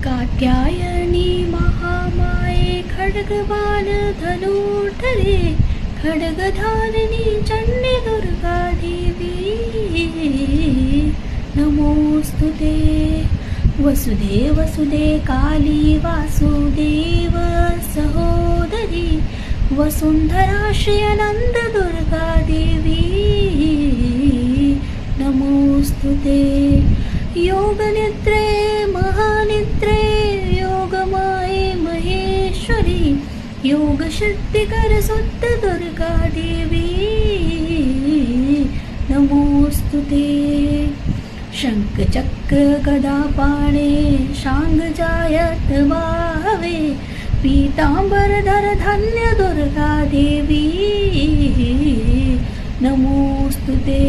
कात्यायनी महामाये खड्गबाण धनुर्धरे खड्गधारिणी चंडी दुर्गा देवी नमोस्तुते। वसुधे वसुधे काली वासुदेव सहोदरी वसुंधरा श्री अनंत दुर्गा देवी नमोस्तुते। योगनिद्रे महानिद्रे योगमाये महेश्वरी योगशक्तिकर सुत दुर्गा देवी नमोस्तुते। शंख चक्र गदा पाणे शांग जायत वाहवे पीतांबरधर धन्य दुर्गा देवी नमोस्तुते।